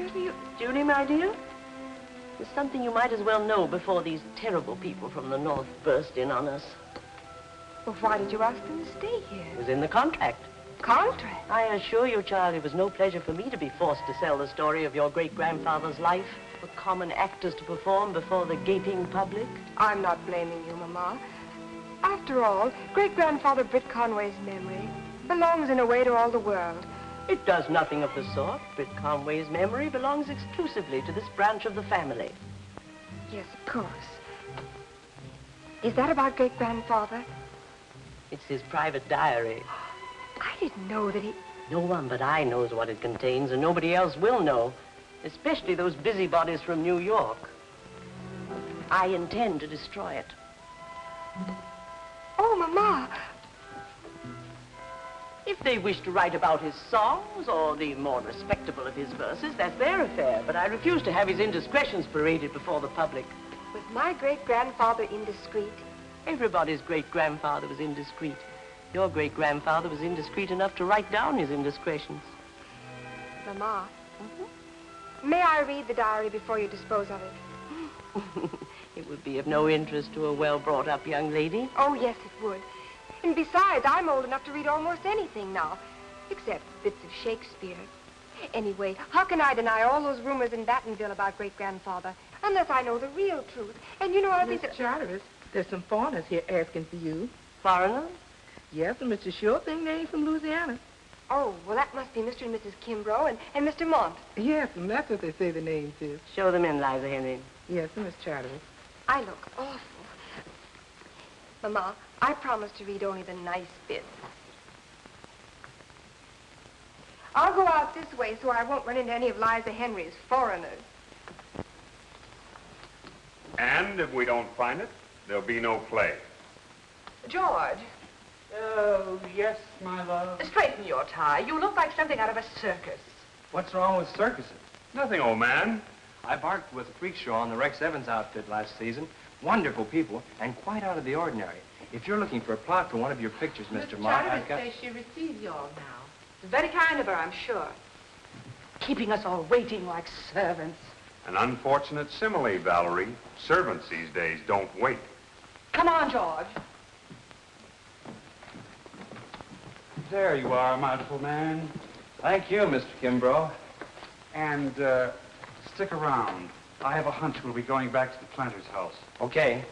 Shirley, Julie, my dear, there's something you might as well know before these terrible people from the north burst in on us. well, why did you ask them to stay here? It was in the contract. Contract? I assure you, child, it was no pleasure for me to be forced to sell the story of your great-grandfather's life for common actors to perform before the gaping public. I'm not blaming you, Mama. After all, great-grandfather Britt Conway's memory belongs in a way to all the world. It does nothing of the sort. Britt Conway's memory belongs exclusively to this branch of the family. Yes, of course. Is that about great-grandfather? It's his private diary. I didn't know that he... No one but I knows what it contains, and nobody else will know, especially those busybodies from New York. I intend to destroy it. Oh, Mama! If they wish to write about his songs or the more respectable of his verses, that's their affair, but I refuse to have his indiscretions paraded before the public. Was my great-grandfather indiscreet? Everybody's great-grandfather was indiscreet. Your great-grandfather was indiscreet enough to write down his indiscretions. Mama, may I read the diary before you dispose of it? It would be of no interest to a well-brought-up young lady. Oh, yes, it would. And besides, I'm old enough to read almost anything now, except bits of Shakespeare. Anyway, how can I deny all those rumors in Battenville about great-grandfather unless I know the real truth? And you know, I think that... Miss Charteris, there's some foreigners here asking for you. Foreigners? Yes, and Mr. Sure think they ain't from Louisiana. Oh, well, that must be Mr. and Mrs. Kimbrough and Mr. Mont. Yes, and that's what they say the names is. Show them in, Liza Henry. Yes, Miss Charteris. I look awful. Mama, I promise to read only the nice bits. I'll go out this way so I won't run into any of Liza Henry's foreigners. And if we don't find it, there'll be no play. George, Oh, yes, my love. straighten your tie. You look like something out of a circus. What's wrong with circuses? Nothing, old man. I barked with a freak show on the Rex Evans outfit last season. Wonderful people, and quite out of the ordinary. If you're looking for a plot for one of your pictures, Mr. Mott, I've got... says she receives you all now. It's very kind of her, I'm sure. Keeping us all waiting like servants. An unfortunate simile, Valerie. Servants these days don't wait. Come on, George. There you are, my little man. Thank you, Mr. Kimbrough. And, stick around. I have a hunch we'll be going back to the planter's house. Okay.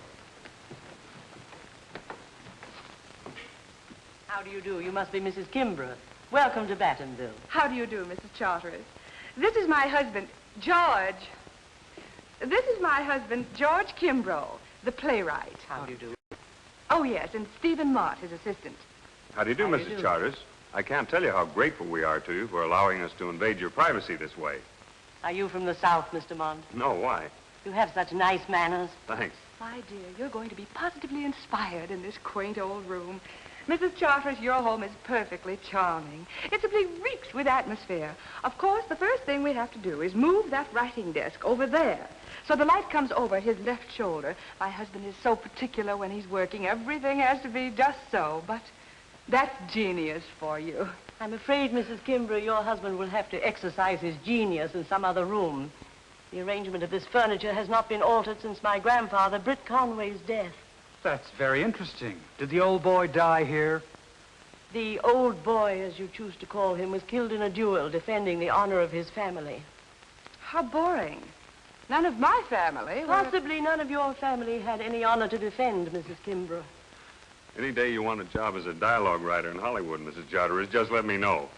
How do you do? You must be Mrs. Kimbrough. Welcome to Battenville. How do you do, Mrs. Charteris? This is my husband, George. This is my husband, George Kimbrough, the playwright. How do you do? Oh, yes, and Stephen Mott, his assistant. How do you do, How do you Mrs. do? Charters? I can't tell you how grateful we are to you for allowing us to invade your privacy this way. Are you from the South, Mr. Mont? No, why? You have such nice manners. Thanks. My dear, you're going to be positively inspired in this quaint old room. Mrs. Charteris, your home is perfectly charming. It simply reeks with atmosphere. Of course, the first thing we have to do is move that writing desk over there, so the light comes over his left shoulder. My husband is so particular when he's working. Everything has to be just so, but that's genius for you. I'm afraid, Mrs. Kimbrough, your husband will have to exercise his genius in some other room. The arrangement of this furniture has not been altered since my grandfather, Britt Conway's death. That's very interesting. Did the old boy die here? The old boy, as you choose to call him, was killed in a duel defending the honor of his family. How boring. None of my family were... Possibly none of your family had any honor to defend, Mrs. Kimbrough. Any day you want a job as a dialogue writer in Hollywood, Mrs. Charters, just let me know.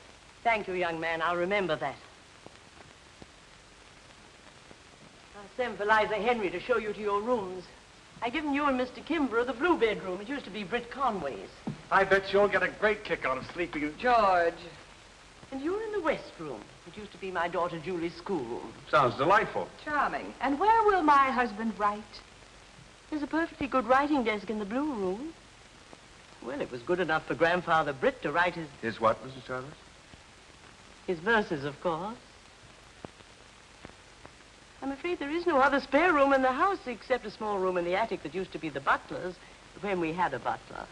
Thank you, young man. I'll remember that. I'll send for Liza Henry to show you to your rooms. I've given you and Mr. Kimbrough the blue bedroom. It used to be Britt Conway's. I bet you'll get a great kick out of sleeping in... George. And you're in the west room. It used to be my daughter Julie's schoolroom. Sounds delightful. Charming. And where will my husband write? There's a perfectly good writing desk in the blue room. Well, it was good enough for Grandfather Britt to write His what, Mrs. Charters? his verses, of course. I'm afraid there is no other spare room in the house except a small room in the attic that used to be the butler's when we had a butler.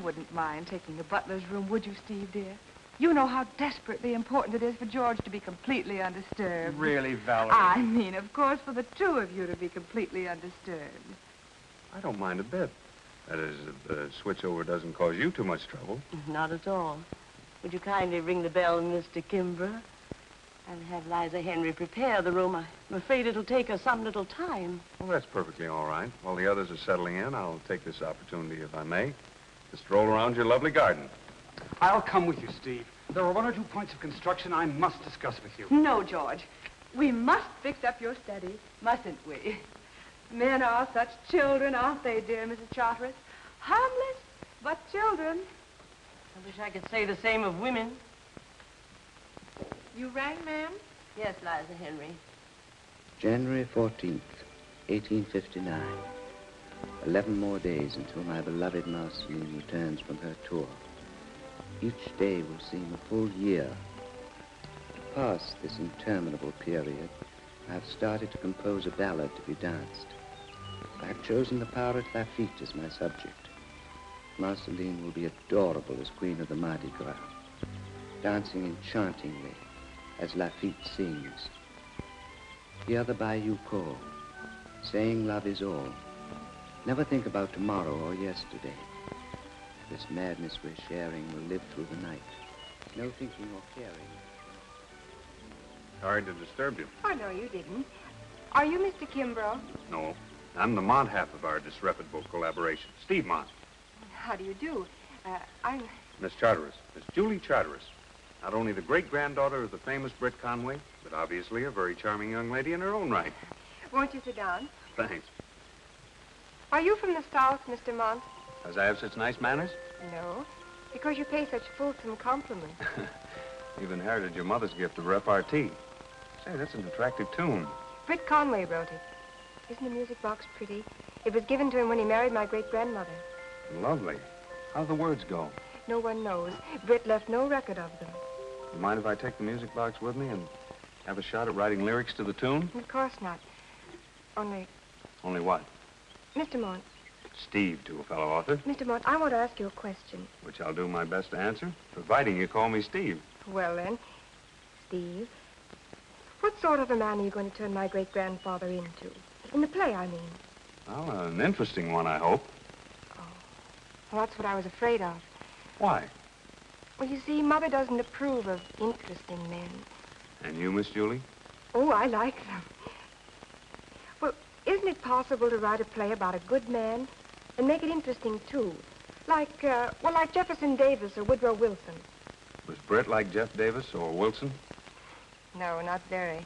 Wouldn't mind taking the butler's room, would you, Steve, dear? You know how desperately important it is for George to be completely undisturbed. Really, Valerie? I mean, of course, for the two of you to be completely undisturbed. I don't mind a bit. That is, if the switchover doesn't cause you too much trouble. Not at all. Would you kindly ring the bell, Mr. Kimbrough? And have Liza Henry prepare the room. I'm afraid it'll take her some little time. Well, that's perfectly all right. While the others are settling in, I'll take this opportunity, if I may, to stroll around your lovely garden. I'll come with you, Steve. There are 1 or 2 points of construction I must discuss with you. No, George. We must fix up your study, mustn't we? Men are such children, aren't they, dear Mrs. Charteris? Harmless, but children. I wish I could say the same of women. You rang, ma'am? Yes, Liza Henry. January 14th, 1859. 11 more days until my beloved Marceline returns from her tour. Each day will seem a full year. To pass this interminable period, I have started to compose a ballad to be danced. I have chosen the pirate Lafitte as my subject. Marceline will be adorable as Queen of the Mardi Gras, dancing enchantingly as Lafitte sings. Hear the bayou call, saying love is all. Never think about tomorrow or yesterday. This madness we're sharing will live through the night. No thinking or caring. Sorry to disturb you. Oh, no, you didn't. Are you Mr. Kimbrough? No, I'm the Mont half of our disreputable collaboration. Steve Mont. How do you do? I'm... Miss Charteris. Miss Julie Charteris. Not only the great-granddaughter of the famous Britt Conway, but obviously a very charming young lady in her own right. Won't you sit down? Thanks. Are you from the South, Mr. Mont? Does I have such nice manners? No, because you pay such fulsome compliments. You've inherited your mother's gift of repartee. Say, that's an attractive tune. Britt Conway wrote it. Isn't the music box pretty? It was given to him when he married my great-grandmother. Lovely. How do the words go? No one knows. Britt left no record of them. You mind if I take the music box with me and have a shot at writing lyrics to the tune? Of course not. Only, Only what? Mr. Mont, Steve, to a fellow author, Mr. Mont, I want to ask you a question. which I'll do my best to answer, providing you call me Steve. Well, then, Steve, what sort of a man are you going to turn my great-grandfather into? In the play, I mean. Well, an interesting one, I hope. Well, that's what I was afraid of. Why? Well, you see, Mother doesn't approve of interesting men. And you, Miss Julie? Oh, I like them. Well, isn't it possible to write a play about a good man and make it interesting, too? Like, like Jefferson Davis or Woodrow Wilson. Was Britt like Jeff Davis or Wilson? No, not very.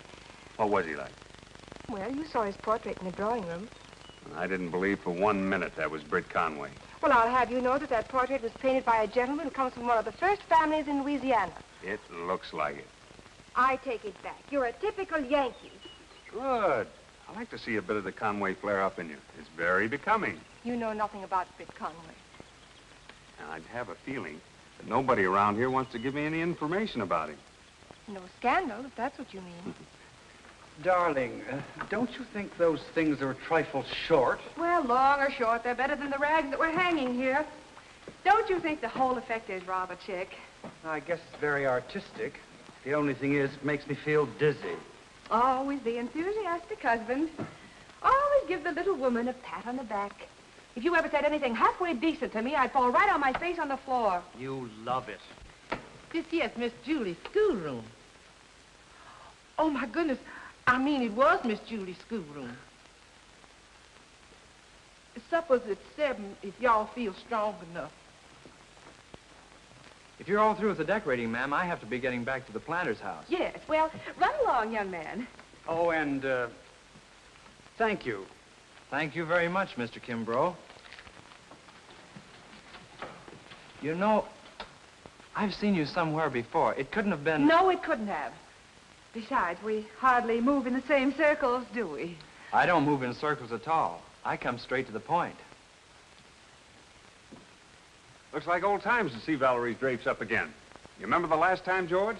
What was he like? Well, you saw his portrait in the drawing room. I didn't believe for 1 minute that was Britt Conway. Well, I'll have you know that that portrait was painted by a gentleman who comes from one of the first families in Louisiana. It looks like it. I take it back. You're a typical Yankee. Good. I like to see a bit of the Conway flare up in you. It's very becoming. You know nothing about Britt Conway. And I'd have a feeling that nobody around here wants to give me any information about him. No scandal, if that's what you mean. Darling, don't you think those things are a trifle short? Well, long or short, they're better than the rags that we're hanging here. Don't you think the whole effect is rather chic? I guess it's very artistic. The only thing is, it makes me feel dizzy. Always the enthusiastic husband. Always give the little woman a pat on the back. If you ever said anything halfway decent to me, I'd fall right on my face on the floor. You love it. This here's Miss Julie's schoolroom. Oh, my goodness. I mean, it was Miss Julie's schoolroom. Supper's at 7 if y'all feel strong enough. If you're all through with the decorating, ma'am, I have to be getting back to the planter's house. Yes, well, run along, young man. Oh, and, thank you. Thank you very much, Mr. Kimbrough. You know, I've seen you somewhere before. It couldn't have been... No, it couldn't have. Besides, we hardly move in the same circles, do we? I don't move in circles at all. I come straight to the point. Looks like old times to see Valerie's drapes up again. You remember the last time, George?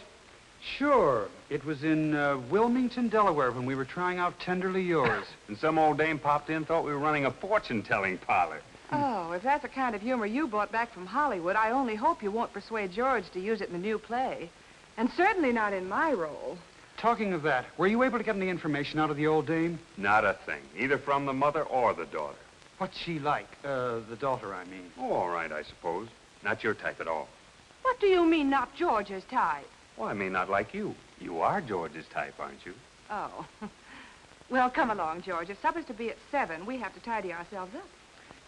Sure. It was in Wilmington, Delaware, when we were trying out Tenderly Yours. And some old dame popped in, thought we were running a fortune-telling parlor. Oh, if that's the kind of humor you brought back from Hollywood, I only hope you won't persuade George to use it in the new play. And certainly not in my role. Talking of that, were you able to get any information out of the old dame? Not a thing, either from the mother or the daughter. What's she like? The daughter, I mean. Oh, all right, I suppose. Not your type at all. What do you mean, not George's type? Well, I mean, not like you. You are George's type, aren't you? Oh. Well, come along, George. If supper's to be at 7, we have to tidy ourselves up.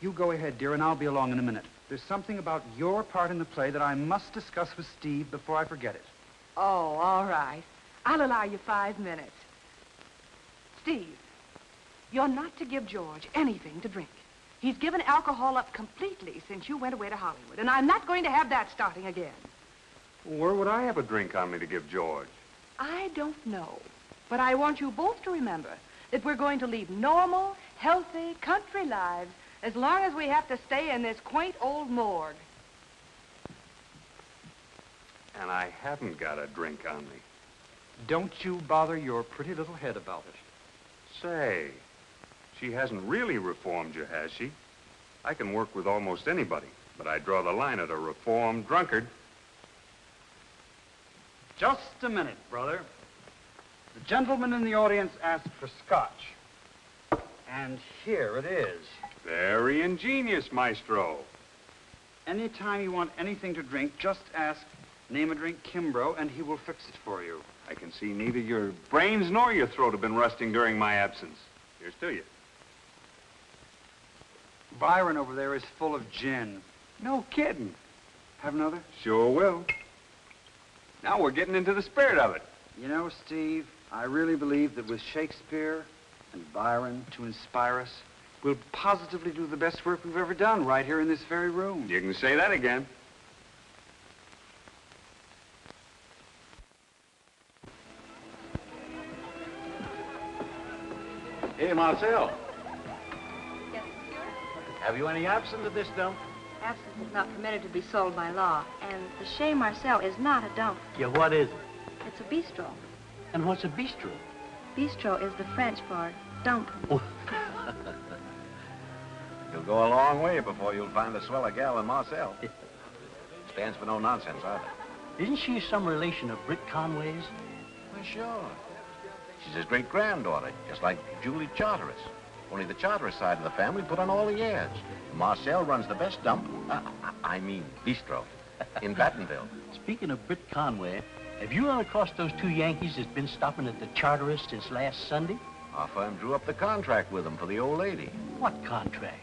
You go ahead, dear, and I'll be along in a minute. There's something about your part in the play that I must discuss with Steve before I forget it. Oh, all right. I'll allow you 5 minutes. Steve, you're not to give George anything to drink. He's given alcohol up completely since you went away to Hollywood, and I'm not going to have that starting again. Where would I have a drink on me to give George? I don't know, but I want you both to remember that we're going to lead normal, healthy, country lives as long as we have to stay in this quaint old morgue. And I haven't got a drink on me. Don't you bother your pretty little head about it. Say, she hasn't really reformed you, has she? I can work with almost anybody, but I draw the line at a reformed drunkard. Just a minute, brother. The gentleman in the audience asked for scotch. And here it is. Very ingenious, Maestro. Anytime you want anything to drink, just ask, name a drink, Kimbrough, and he will fix it for you. I can see neither your brains nor your throat have been rusting during my absence. Here's to you. Byron over there is full of gin. No kidding. Have another? Sure will. Now we're getting into the spirit of it. You know, Steve, I really believe that with Shakespeare and Byron to inspire us, we'll positively do the best work we've ever done right here in this very room. You can say that again. Hey, Marcel, Yes, monsieur? have you any absinthe at this dump? Absinthe is not permitted to be sold by law, and the Chez Marcel is not a dump. Yeah, what is it? It's a bistro. And what's a bistro? Bistro is the French for dump. You'll go a long way before you'll find a sweller gal in Marcel. Stands for no nonsense, either. Isn't she some relation of Britt Conway's? Well, sure. She's his great-granddaughter, just like Julie Charteris. Only the Charteris side of the family put on all the airs. Marcel runs the best dump, I mean bistro, in Battenville. Speaking of Britt Conway, have you run across those two Yankees that's been stopping at the Charteris since last Sunday? Our firm drew up the contract with them for the old lady. What contract?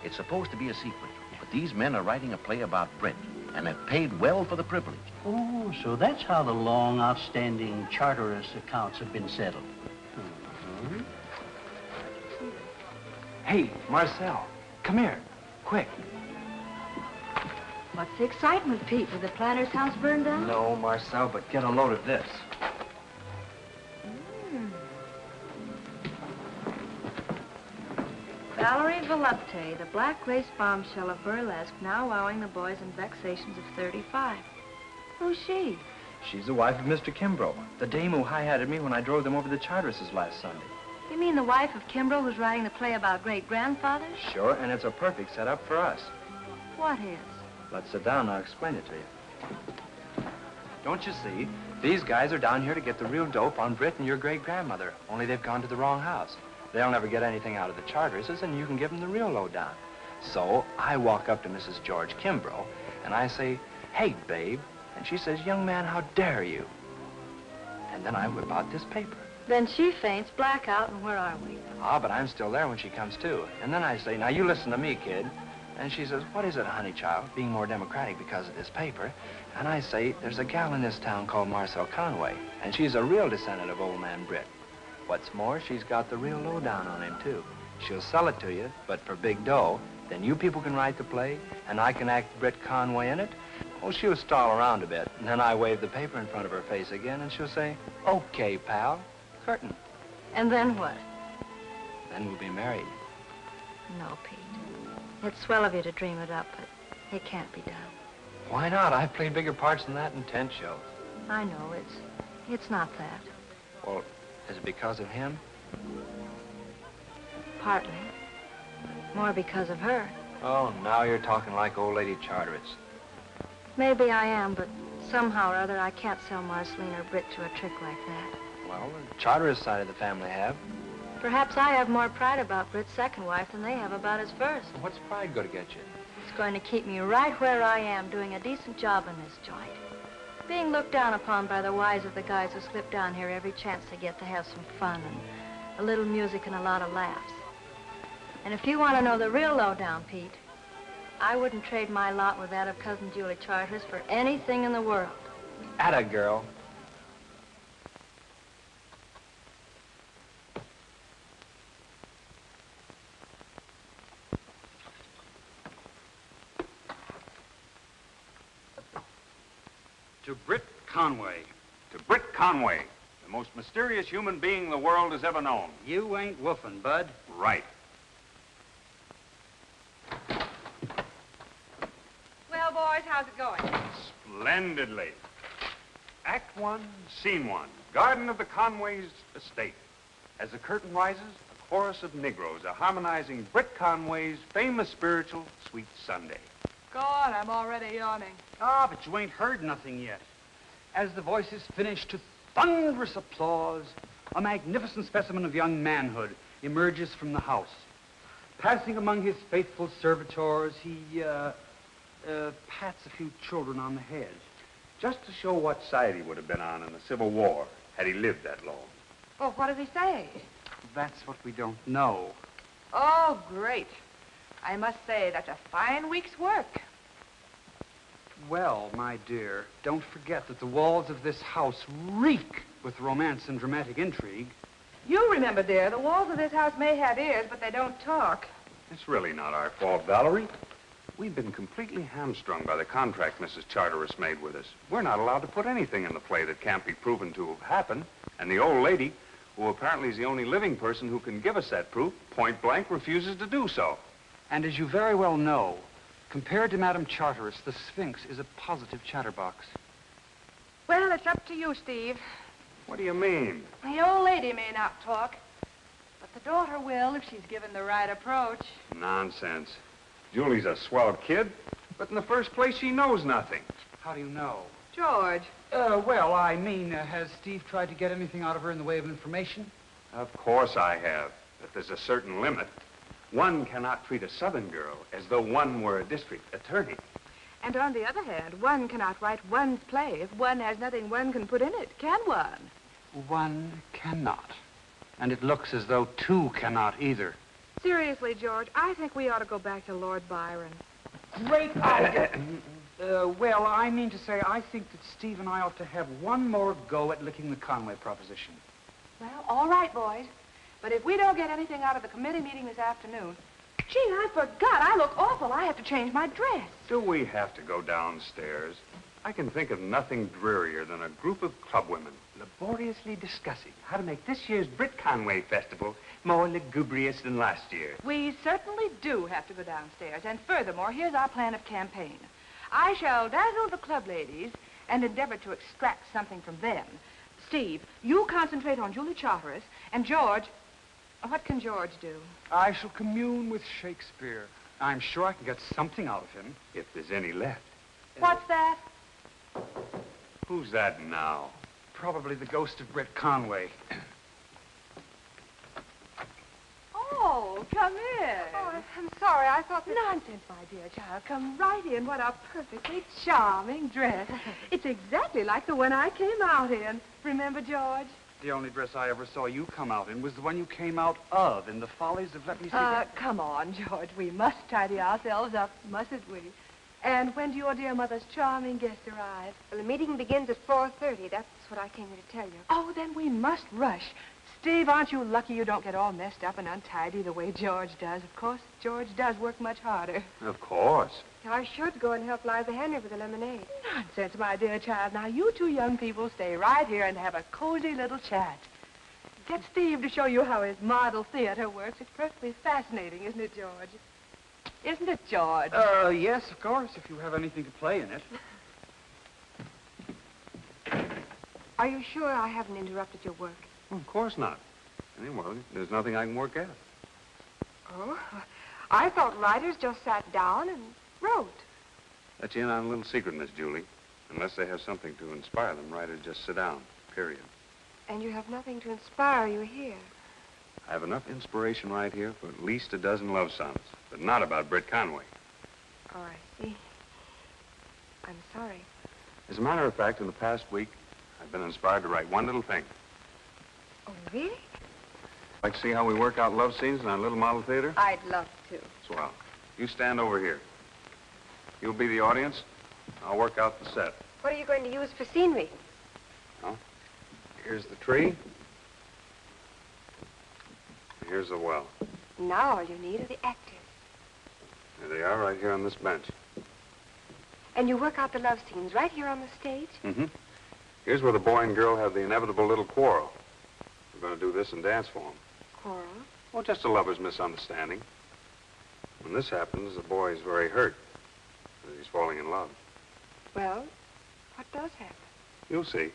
It's supposed to be a secret, but these men are writing a play about Britt, and have paid well for the privilege. Oh, so that's how the long outstanding Charteris accounts have been settled. Mm-hmm. Hey, Marcel, come here, quick. What's the excitement, Pete? Did the planter's house burn down? No, Marcel, but get a load of this. Valerie Volupte, the black lace bombshell of burlesque, now wowing the boys in vexations of 35. Who's she? She's the wife of Mr. Kimbrough, the dame who high-hatted me when I drove them over the Charterises last Sunday. You mean the wife of Kimbrough who's writing the play about great-grandfathers? Sure, and it's a perfect setup for us. What is? Let's sit down and I'll explain it to you. Don't you see? These guys are down here to get the real dope on Britt and your great-grandmother, only they've gone to the wrong house. They'll never get anything out of the Charterises, and you can give them the real lowdown. So I walk up to Mrs. George Kimbrough, and I say, "Hey, babe." And she says, "Young man, how dare you?" And then I whip out this paper. Then she faints, blackout, and where are we? Ah, but I'm still there when she comes to. And then I say, "Now you listen to me, kid." And she says, "What is it, honey child?" Being more democratic because of this paper. And I say, "There's a gal in this town called Marcel Conway, and she's a real descendant of old man Britt. What's more, she's got the real lowdown on him, too. She'll sell it to you, but for big dough. Then you people can write the play, and I can act Britt Conway in it." Well, she'll stall around a bit, and then I wave the paper in front of her face again, and she'll say, "Okay, pal, curtain." And then what? Then we'll be married. No, Pete. It's swell of you to dream it up, but it can't be done. Why not? I've played bigger parts than that in 10 shows. I know, it's not that. Well, is it because of him? Partly. more because of her. Oh, now you're talking like old lady Charteris. Maybe I am, but somehow or other I can't sell Marceline or Britt to a trick like that. Well, the Charteris side of the family have. Perhaps I have more pride about Britt's second wife than they have about his first. What's pride going to get you? It's going to keep me right where I am, doing a decent job in this joint. Being looked down upon by the wives of the guys who slip down here every chance they get to have some fun and a little music and a lot of laughs. And if you want to know the real lowdown, Pete, I wouldn't trade my lot with that of Cousin Julie Charteris for anything in the world. Atta girl. To Britt Conway. To Britt Conway, the most mysterious human being the world has ever known. You ain't woofing, Bud. Right. Well, boys, how's it going? Splendidly. Act 1, Scene 1. Garden of the Conways' estate. As the curtain rises, a chorus of Negroes are harmonizing Britt Conway's famous spiritual, Sweet Sunday. Go on, I'm already yawning. Ah, but you ain't heard nothing yet. As the voices finish to thunderous applause, a magnificent specimen of young manhood emerges from the house. Passing among his faithful servitors, he, pats a few children on the head. Just to show what side he would have been on in the Civil War had he lived that long. Well, what does he say? That's what we don't know. Oh, great. I must say, that's a fine week's work. Well, my dear, don't forget that the walls of this house reek with romance and dramatic intrigue. You remember, dear, the walls of this house may have ears, but they don't talk. It's really not our fault, Valerie. We've been completely hamstrung by the contract Mrs. Charteris made with us. We're not allowed to put anything in the play that can't be proven to have happened. And the old lady, who apparently is the only living person who can give us that proof, point blank refuses to do so. And as you very well know, compared to Madame Charteris, the Sphinx is a positive chatterbox. Well, it's up to you, Steve. What do you mean? The old lady may not talk, but the daughter will if she's given the right approach. Nonsense. Julie's a swell kid, but in the first place, she knows nothing. How do you know? George. Well, I mean, has Steve tried to get anything out of her in the way of information? Of course I have, but there's a certain limit. One cannot treat a Southern girl as though one were a district attorney. And on the other hand, one cannot write one's play if one has nothing one can put in it, can one? One cannot. And it looks as though two cannot either. Seriously, George, I think we ought to go back to Lord Byron. Great idea. Well, I mean to say, I think that Steve and I ought to have one more go at licking the Conway proposition. Well, all right, boys. But if we don't get anything out of the committee meeting this afternoon... Gee, I forgot. I look awful. I have to change my dress. Do we have to go downstairs? I can think of nothing drearier than a group of club women laboriously discussing how to make this year's Britt Conway Festival more lugubrious than last year. We certainly do have to go downstairs. And furthermore, here's our plan of campaign. I shall dazzle the club ladies and endeavor to extract something from them. Steve, you concentrate on Julie Charteris, and George... What can George do? I shall commune with Shakespeare. I'm sure I can get something out of him. If there's any left. What's that? Who's that now? Probably the ghost of Britt Conway. Oh, come in. Oh, I'm sorry. I thought that... Nonsense, my dear child. Come right in. What a perfectly charming dress. It's exactly like the one I came out in. Remember, George? The only dress I ever saw you come out in was the one you came out of in the Follies of Let Me See That. Come on, George. We must tidy ourselves up, mustn't we? And when do your dear mother's charming guest arrive? Well, the meeting begins at 4:30. That's what I came here to tell you. Oh, then we must rush. Steve, aren't you lucky you don't get all messed up and untidy the way George does? Of course, George does work much harder. Of course. I should go and help Liza Henry with the lemonade. Nonsense, my dear child. Now, you two young people stay right here and have a cozy little chat. Get Steve to show you how his model theater works. It's perfectly fascinating, isn't it, George? Isn't it, George? Yes, of course, if you have anything to play in it. Are you sure I haven't interrupted your work? Well, of course not. Anyway, there's nothing I can work at. Oh? I thought writers just sat down and wrote. Let you in on a little secret, Miss Julie. Unless they have something to inspire them, writers just sit down, period. And you have nothing to inspire you here. I have enough inspiration right here for at least a dozen love songs, but not about Britt Conway. Oh, I see. I'm sorry. As a matter of fact, in the past week, I've been inspired to write one little thing. Oh, really? Like to see how we work out love scenes in our little model theater? I'd love to. Swell. You stand over here. You'll be the audience. I'll work out the set. What are you going to use for scenery? Well, here's the tree. Here's the well. Now all you need are the actors. There they are, right here on this bench. And you work out the love scenes right here on the stage? Mm-hmm. Here's where the boy and girl have the inevitable little quarrel. We're going to do this and dance for them. Quarrel? Well, just a lover's misunderstanding. When this happens, the boy's very hurt. Because he's falling in love. Well, what does happen? You'll see.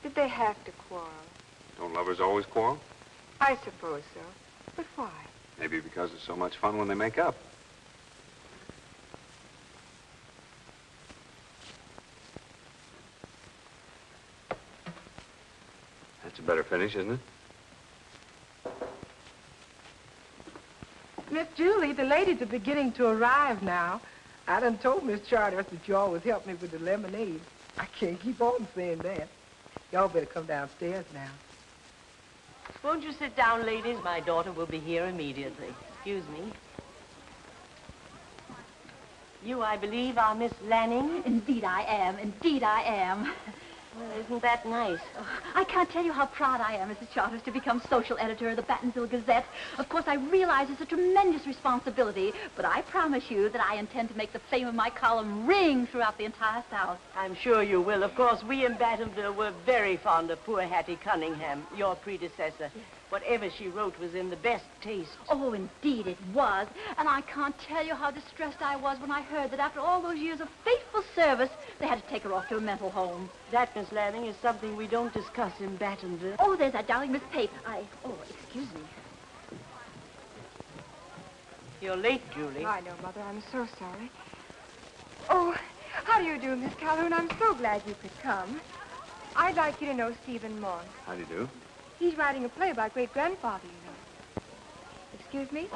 Did they have to quarrel? Don't lovers always quarrel? I suppose so. But why? Maybe because it's so much fun when they make up. That's a better finish, isn't it? Miss Julie, the ladies are beginning to arrive now. I done told Miss Charters that you always help me with the lemonade. I can't keep on saying that. Y'all better come downstairs now. Won't you sit down, ladies? My daughter will be here immediately. Excuse me. You, I believe, are Miss Lanning? Indeed I am. Indeed I am. Well, isn't that nice? Oh, I can't tell you how proud I am, Mrs. Charters, to become social editor of the Battenville Gazette. Of course, I realize it's a tremendous responsibility, but I promise you that I intend to make the fame of my column ring throughout the entire South. I'm sure you will. Of course, we in Battenville were very fond of poor Hattie Cunningham, your predecessor. Whatever she wrote was in the best taste. Oh, indeed it was. And I can't tell you how distressed I was when I heard that after all those years of faithful service, they had to take her off to a mental home. That, Miss Lanning, is something we don't discuss in Battenville. Oh, there's that darling Miss Pape. Oh, excuse me. You're late, Julie. I know, Mother. I'm so sorry. Oh, how do you do, Miss Calhoun? I'm so glad you could come. I'd like you to know Stephen Morse. How do you do? He's writing a play about great-grandfather, you know. Excuse me?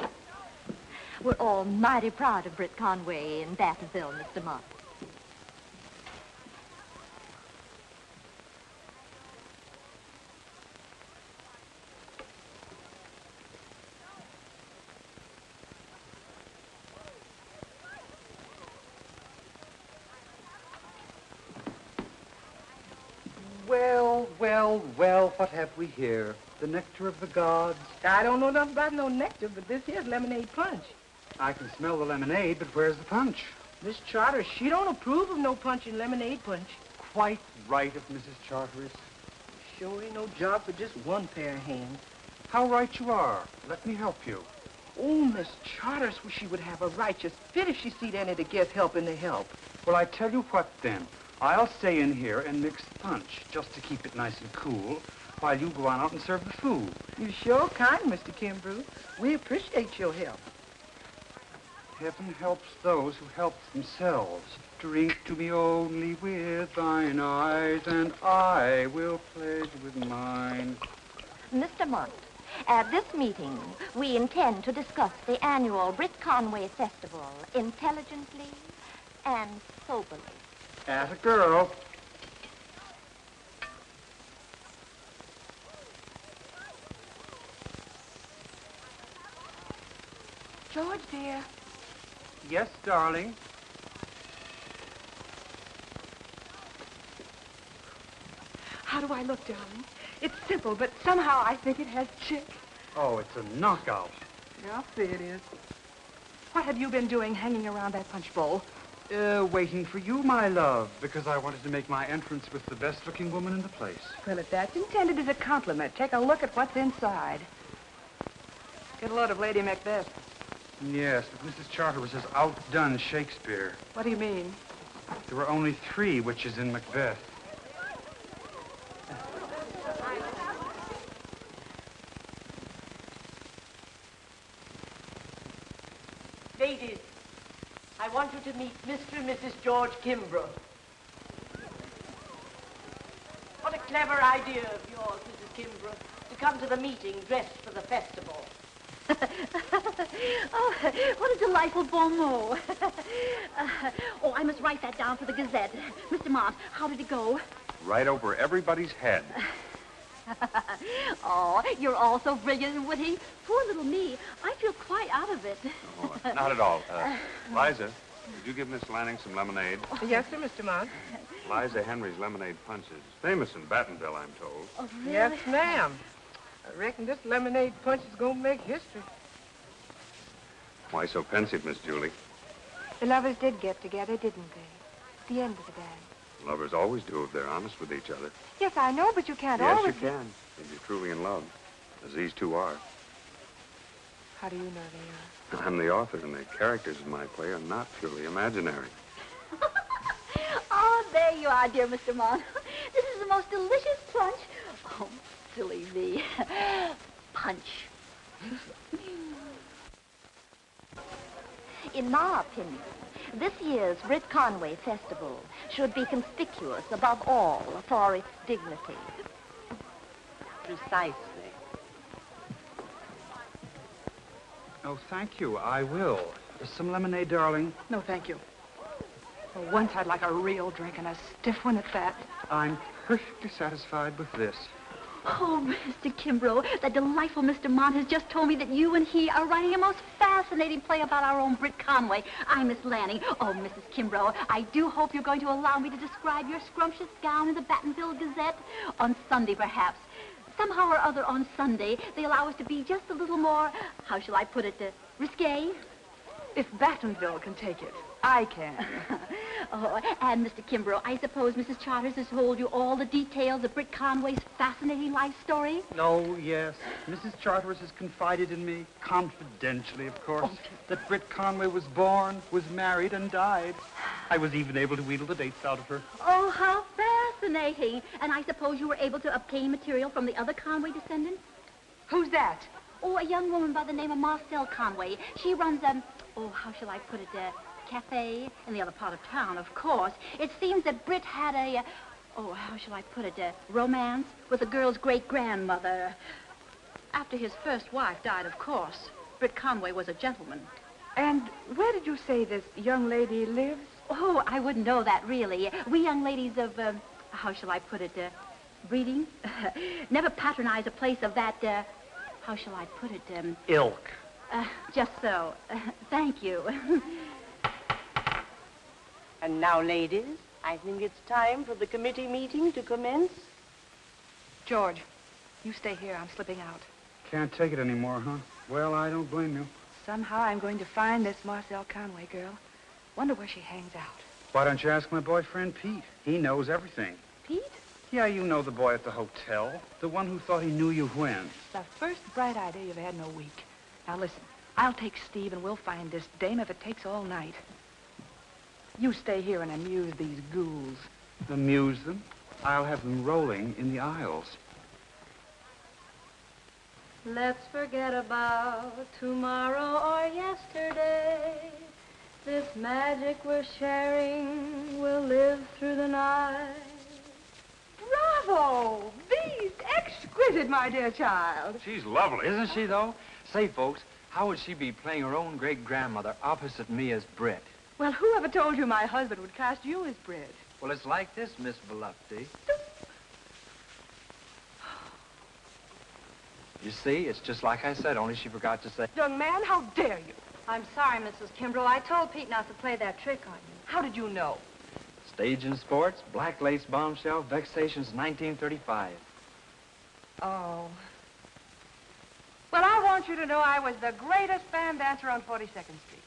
We're all mighty proud of Britt Conway in Battenville, Mr. Mott. Well, what have we here? The nectar of the gods? I don't know nothing about no nectar, but this here's lemonade punch. I can smell the lemonade, but where's the punch? Miss Charteris, she don't approve of no punch in lemonade punch. Quite right of Mrs. Charteris. Sure ain't no job for just one pair of hands. How right you are. Let me help you. Oh, Miss Charteris, well, she would have a righteous fit if she seed any of the guests helping to help. Well, I tell you what, then. I'll stay in here and mix the punch, just to keep it nice and cool, while you go on out and serve the food. You sure kind, Mr. Kimbrough. We appreciate your help. Heaven helps those who help themselves. Drink to me only with thine eyes, and I will pledge with mine. Mr. Mott, at this meeting, we intend to discuss the annual Britt Conway Festival intelligently and soberly. As a girl. George, dear. Yes, darling. How do I look, darling? It's simple, but somehow I think it has chick. Oh, it's a knockout. I'll see it is. What have you been doing hanging around that punch bowl? Waiting for you, my love, because I wanted to make my entrance with the best-looking woman in the place. Well, if that's intended as a compliment, take a look at what's inside. Get a load of Lady Macbeth. Yes, but Mrs. Charteris has outdone Shakespeare. What do you mean? There were only 3 witches in Macbeth. Ladies, I want you to meet Mr. and Mrs. George Kimbrough. What a clever idea of yours, Mrs. Kimbrough, to come to the meeting dressed for the festival. Oh, what a delightful bon mot. Oh, I must write that down for the Gazette. Mr. Mott, how did it go? Right over everybody's head. Oh, you're all so brilliant and witty. Poor little me. I feel quite out of it. Oh, not at all. Liza, would you give Miss Lanning some lemonade? Yes, sir, Mr. Mott. Liza Henry's lemonade punch is famous in Battenville, I'm told. Oh, really? Yes, ma'am. I reckon this lemonade punch is going to make history. Why so pensive, Miss Julie? The lovers did get together, didn't they? The end of the dance. Lovers always do if they're honest with each other. Yes, I know, but you can't Yes, always... you can, if you're truly in love, as these 2 are. How do you know they are? I'm the author, and the characters in my play are not purely imaginary. Oh, there you are, dear Mr. Mott. This is the most delicious punch. Oh, silly me. Punch. In my opinion, this year's Britt Conway Festival should be conspicuous above all for its dignity. Precisely. Oh, thank you. I will. Some lemonade, darling? No, thank you. For once, I'd like a real drink, and a stiff one at that. I'm perfectly satisfied with this. Oh, Mr. Kimbrough, that delightful Mr. Mott has just told me that you and he are writing a most fascinating play about our own Britt Conway. I'm Miss Lanning. Oh, Mrs. Kimbrough, I do hope you're going to allow me to describe your scrumptious gown in the Battenville Gazette. On Sunday, perhaps. Somehow or other on Sunday, they allow us to be just a little more, how shall I put it, risque? If Battenville can take it, I can. Oh, and Mr. Kimbrough, I suppose Mrs. Charters has told you all the details of Britt Conway's fascinating life story? Oh, yes. Mrs. Charters has confided in me, confidentially, of course, that Britt Conway was born, was married, and died. I was even able to wheedle the dates out of her. Oh, how fascinating. And I suppose you were able to obtain material from the other Conway descendants? Who's that? Oh, a young woman by the name of Marcel Conway. She runs how shall I put it, cafe in the other part of town, of course. It seems that Britt had how shall I put it, romance with the girl's great-grandmother. After his first wife died, of course. Britt Conway was a gentleman. And where did you say this young lady lives? Oh, I wouldn't know that, really. We young ladies of, how shall I put it, breeding, never patronize a place of that, how shall I put it, Ilk. Just so. Thank you. And now, ladies, I think it's time for the committee meeting to commence. George, you stay here. I'm slipping out. Can't take it anymore, huh? Well, I don't blame you. Somehow I'm going to find this Marcel Conway girl. Wonder where she hangs out. Why don't you ask my boyfriend, Pete? He knows everything. Pete? Yeah, you know the boy at the hotel. The one who thought he knew you when. It's the first bright idea you've had in a week. Now listen, I'll take Steve and we'll find this dame if it takes all night. You stay here and amuse these ghouls. Amuse them? I'll have them rolling in the aisles. Let's forget about tomorrow or yesterday. This magic we're sharing will live through the night. Bravo! These exquisite, my dear child. She's lovely. Isn't she, though? Say, folks, how would she be playing her own great-grandmother opposite me as Britt? Well, whoever told you my husband would cast you as Britt? Well, it's like this, Miss Volupty. You see, it's just like I said, only she forgot to say... Young man, how dare you? I'm sorry, Mrs. Kimbrough. I told Pete not to play that trick on you. How did you know? Stage and sports, black lace bombshell, vexations, 1935. Oh. Well, I want you to know I was the greatest band dancer on 42nd Street.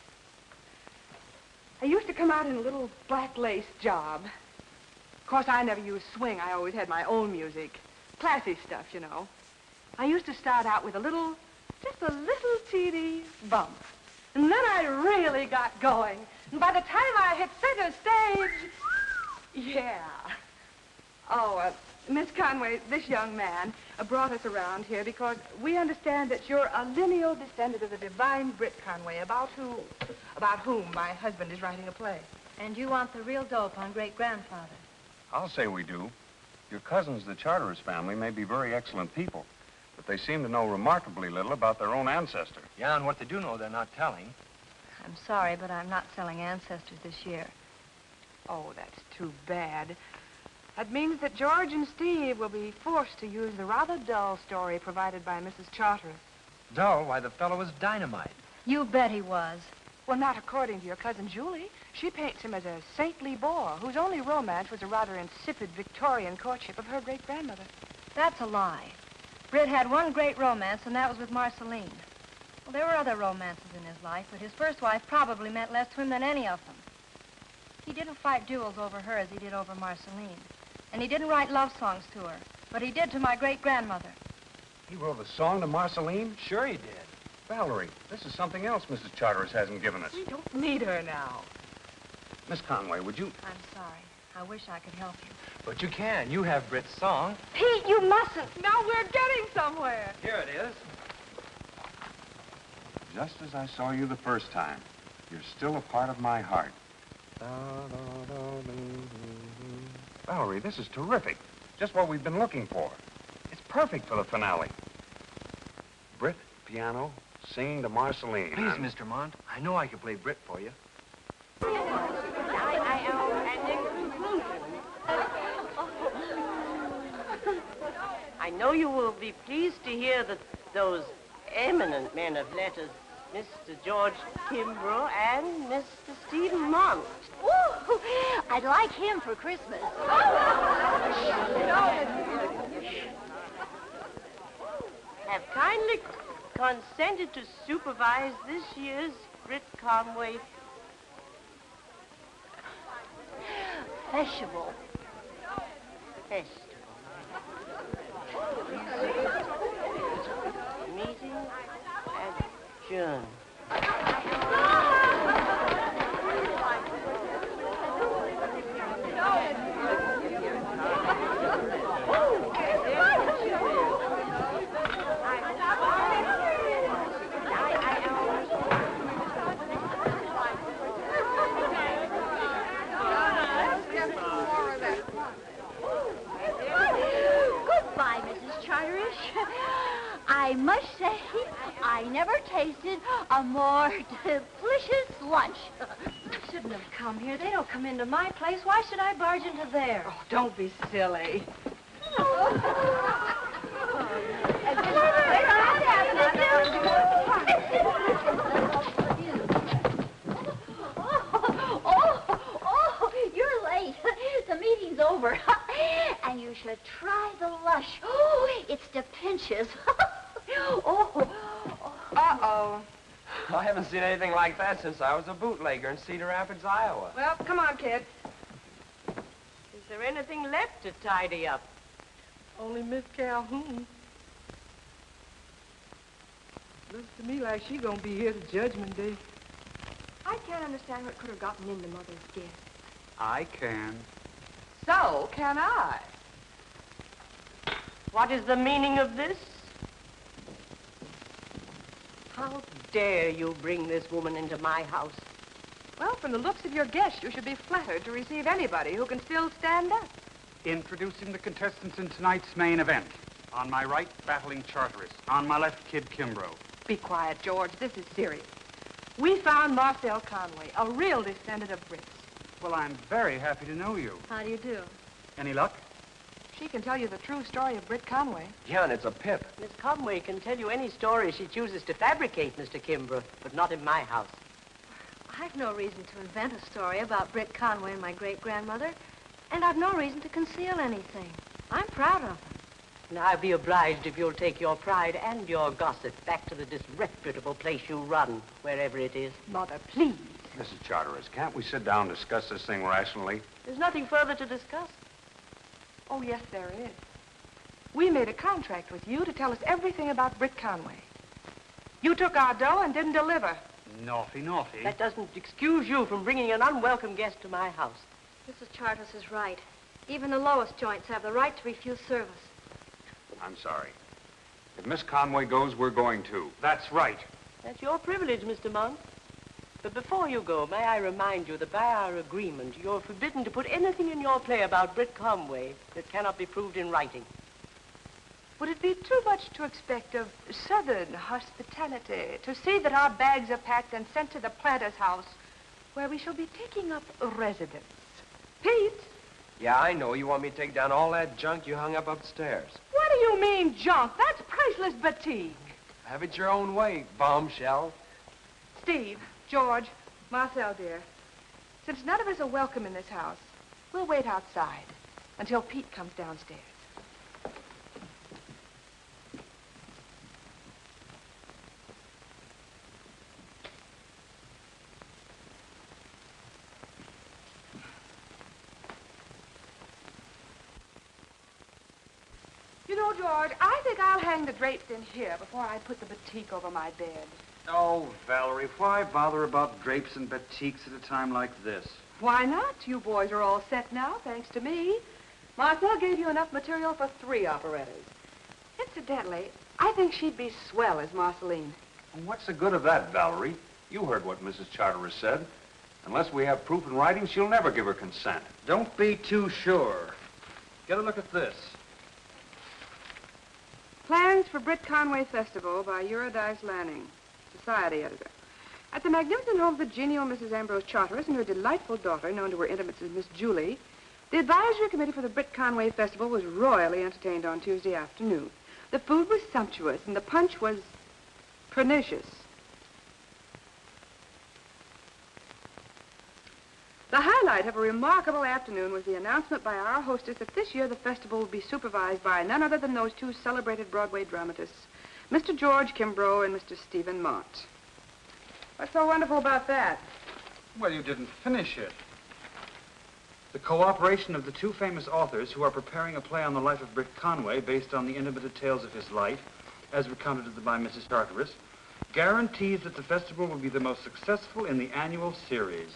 I used to come out in a little black lace job. Of course, I never used swing. I always had my own music. Classy stuff, you know. I used to start out with just a little teeny bump. And then I really got going. And by the time I hit center stage, yeah. Oh, Miss Conway, this young man brought us around here because we understand that you're a lineal descendant of the divine Britt Conway, about whom my husband is writing a play. And you want the real dope on great-grandfather. I'll say we do. Your cousins, the Charteris family, may be very excellent people, but they seem to know remarkably little about their own ancestor. Yeah, and what they do know, they're not telling. I'm sorry, but I'm not selling ancestors this year. Oh, that's too bad. That means that George and Steve will be forced to use the rather dull story provided by Mrs. Charteris. Dull? Why, the fellow was dynamite. You bet he was. Well, not according to your cousin Julie. She paints him as a saintly boor whose only romance was a rather insipid Victorian courtship of her great-grandmother. That's a lie. Britt had one great romance, and that was with Marceline. Well, there were other romances in his life, but his first wife probably meant less to him than any of them. He didn't fight duels over her as he did over Marceline. And he didn't write love songs to her, but he did to my great-grandmother. He wrote a song to Marceline? Sure he did. Valerie, this is something else Mrs. Charteris hasn't given us. We don't need her now. Miss Conway, would you... I'm sorry. I wish I could help you. But you can. You have Britt's song. Pete, you mustn't. Now we're getting somewhere. Here it is. Just as I saw you the first time, you're still a part of my heart. Valerie, this is terrific. Just what we've been looking for. It's perfect for the finale. Britt, piano, singing to Marceline. Please, Mr. Mont, I know I can play Britt for you. I know you will be pleased to hear that those eminent men of letters, Mr. George Kimbrough and Mr. Stephen Mont. Ooh, I'd like him for Christmas. Have kindly consented to supervise this year's Britt Conway. Festival. Festival. Meeting adjourned. Goodbye, Mrs. Charterish. I must say, I never tasted a more delicious lunch. I shouldn't have come here. They don't come into my place. Why should I barge into theirs? Oh, don't be silly. Oh, you're late. The meeting's over. And you should try the lush. Oh, it's to pinches. Uh-oh. I haven't seen anything like that since I was a bootlegger in Cedar Rapids, Iowa. Well, come on, kid. Is there anything left to tidy up? Only Miss Calhoun. Looks to me like she gonna be here to Judgment Day. I can't understand what could have gotten into Mother's gift. I can. So can I. What is the meaning of this? How dare you bring this woman into my house? Well, from the looks of your guests, you should be flattered to receive anybody who can still stand up. Introducing the contestants in tonight's main event. On my right, battling Charteris. On my left, Kid Kimbrough. Be quiet, George. This is serious. We found Marcel Conway, a real descendant of Brits. Well, I'm very happy to know you. How do you do? Any luck? She can tell you the true story of Britt Conway. Yeah, and it's a pip. Miss Conway can tell you any story she chooses to fabricate, Mr. Kimbrough, but not in my house. I've no reason to invent a story about Britt Conway and my great-grandmother, and I've no reason to conceal anything. I'm proud of them. And I'll be obliged if you'll take your pride and your gossip back to the disreputable place you run, wherever it is. Mother, please. Mrs. Charteris, can't we sit down and discuss this thing rationally? There's nothing further to discuss. Oh, yes, there is. We made a contract with you to tell us everything about Britt Conway. You took our dough and didn't deliver. Naughty, naughty. That doesn't excuse you from bringing an unwelcome guest to my house. Mrs. Charters is right. Even the lowest joints have the right to refuse service. I'm sorry. If Miss Conway goes, we're going too. That's right. That's your privilege, Mr. Monk. But before you go, may I remind you that by our agreement, you're forbidden to put anything in your play about Britt Conway that cannot be proved in writing. Would it be too much to expect of Southern hospitality to see that our bags are packed and sent to the planter's house, where we shall be taking up residence? Pete? Yeah, I know. You want me to take down all that junk you hung up upstairs. What do you mean, junk? That's priceless batik. Have it your own way, bombshell. Steve, George, Marcel, dear, since none of us are welcome in this house, we'll wait outside until Pete comes downstairs. You know, George, I think I'll hang the drapes in here before I put the batik over my bed. Oh, Valerie, why bother about drapes and batiks at a time like this? Why not? You boys are all set now, thanks to me. Marcel gave you enough material for 3 operettas. Incidentally, I think she'd be swell as Marceline. And what's the good of that, Valerie? You heard what Mrs. Charteris said. Unless we have proof in writing, she'll never give her consent. Don't be too sure. Get a look at this. Plans for Britt Conway Festival by Eurydice Lanning, Society Editor. At the magnificent home of the genial Mrs. Ambrose Charteris and her delightful daughter, known to her intimates as Miss Julie, the advisory committee for the Britt Conway Festival was royally entertained on Tuesday afternoon. The food was sumptuous and the punch was pernicious. The highlight of a remarkable afternoon was the announcement by our hostess that this year the festival will be supervised by none other than those 2 celebrated Broadway dramatists, Mr. George Kimbrough and Mr. Stephen Mott. What's so wonderful about that? Well, you didn't finish it. The cooperation of the two famous authors who are preparing a play on the life of Britt Conway based on the intimate tales of his life, as recounted by Mrs. Charteris, guarantees that the festival will be the most successful in the annual series.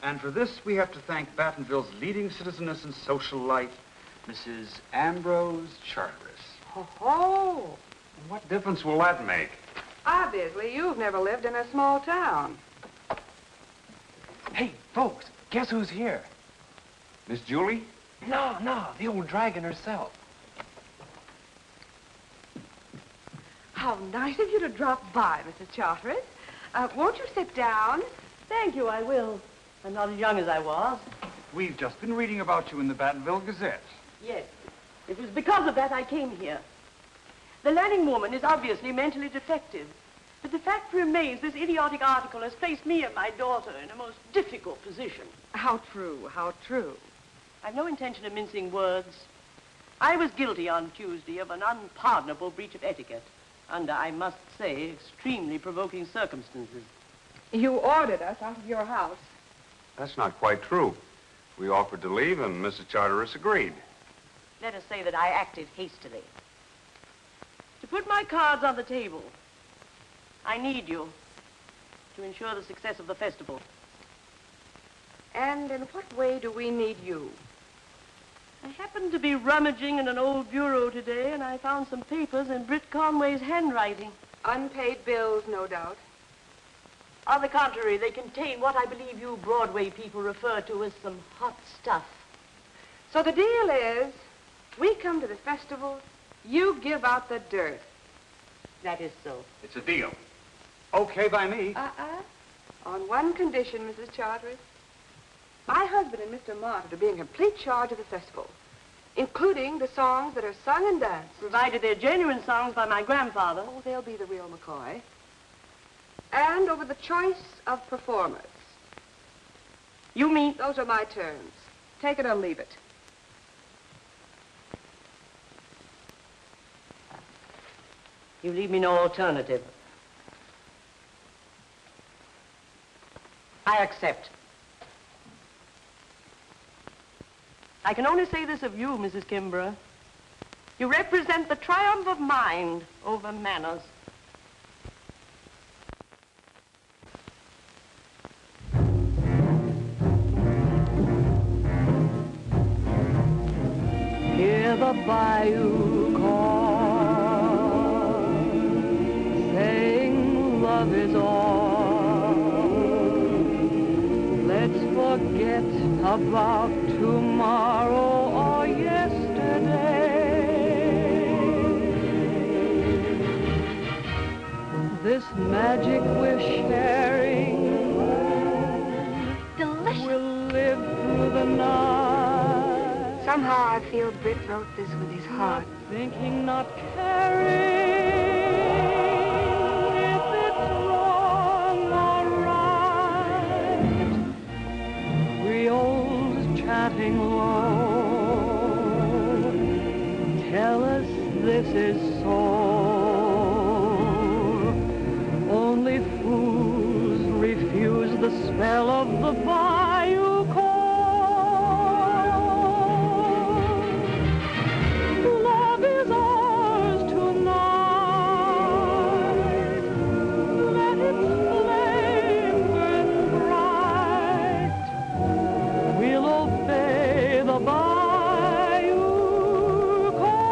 And for this, we have to thank Battenville's leading citizeness in social life, Mrs. Ambrose Charteris. Oh, What difference will that make? obviously you've never lived in a small town. Hey, folks, guess who's here? Miss Julie? No, the old dragon herself. How nice of you to drop by, Mrs. Charteris. Won't you sit down? Thank you, I will. I'm not as young as I was. We've just been reading about you in the Battenville Gazette. Yes. It was because of that I came here. The learning woman is obviously mentally defective. But the fact remains this idiotic article has placed me and my daughter in a most difficult position. How true, how true. I've no intention of mincing words. I was guilty on Tuesday of an unpardonable breach of etiquette under, I must say, extremely provoking circumstances. You ordered us out of your house. That's not quite true. We offered to leave, and Mrs. Charteris agreed. Let us say that I acted hastily. To put my cards on the table, I need you to ensure the success of the festival. And in what way do we need you? I happened to be rummaging in an old bureau today, and I found some papers in Britt Conway's handwriting. Unpaid bills, no doubt. On the contrary, they contain what I believe you Broadway people refer to as some hot stuff. So the deal is, we come to the festival, you give out the dirt. That is so. It's a deal. Okay by me. On one condition, Mrs. Charteris. My husband and Mr. Martin are being in complete charge of the festival, including the songs that are sung and danced. Provided they're genuine songs by my grandfather. Oh, they'll be the real McCoy. And over the choice of performers. You mean? Those are my terms. Take it or leave it. You leave me no alternative. I accept. I can only say this of you, Mrs. Kimbrough. You represent the triumph of mind over manners. Hear the bayou call, saying love is all. Let's forget about tomorrow or yesterday. This magic we're sharing will live through the night. Somehow I feel Britt wrote this with his heart. Not thinking, not caring if it's wrong or right. Creoles chatting low tell us this is so. Only fools refuse the spell of the bayou call. Love is ours tonight. Let its flame burn bright. We'll obey the bayou call.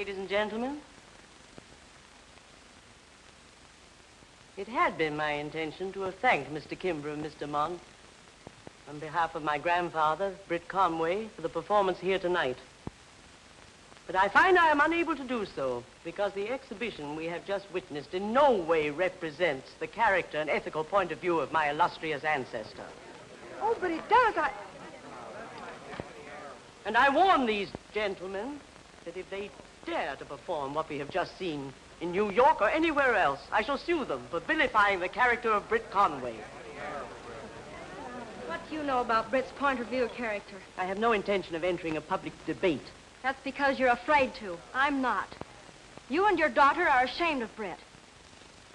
ladies and gentlemen. It had been my intention to have thanked Mr. Kimbrough and Mr. Mont on behalf of my grandfather, Britt Conway, for the performance here tonight. But I find I am unable to do so because the exhibition we have just witnessed in no way represents the character and ethical point of view of my illustrious ancestor. Oh, but it does. And I warn these gentlemen that if they dare to perform what we have just seen in New York or anywhere else, I shall sue them for vilifying the character of Britt Conway. What do you know about Britt's point of view character? I have no intention of entering a public debate. That's because you're afraid to. I'm not. You and your daughter are ashamed of Britt.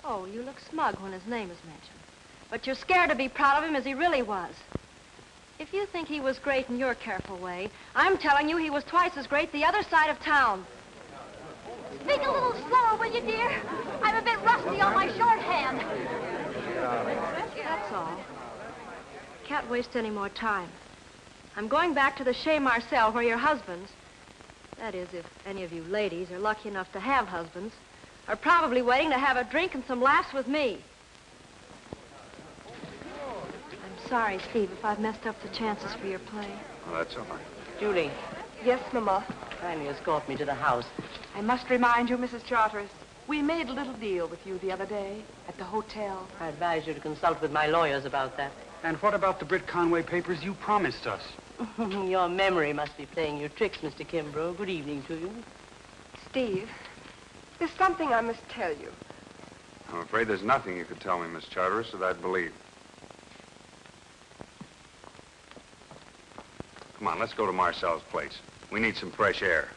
Oh, you look smug when his name is mentioned. But you're scared to be proud of him as he really was. If you think he was great in your careful way, I'm telling you he was twice as great the other side of town. Speak a little slower, will you, dear? I'm a bit rusty on my shorthand. That's all. Can't waste any more time. I'm going back to the Chez Marcel where your husbands, that is, if any of you ladies are lucky enough to have husbands, are probably waiting to have a drink and some laughs with me. I'm sorry, Steve, if I've messed up the chances for your play. Oh, that's all right. Julie. Yes, Mama. Kindly escort me to the house. I must remind you, Mrs. Charteris, we made a little deal with you the other day at the hotel. I advise you to consult with my lawyers about that. And what about the Britt Conway papers you promised us? Your memory must be playing you tricks, Mr. Kimbrough. Good evening to you. Steve, there's something I must tell you. I'm afraid there's nothing you could tell me, Miss Charteris, that I'd believe. Come on, let's go to Marcel's place. We need some fresh air.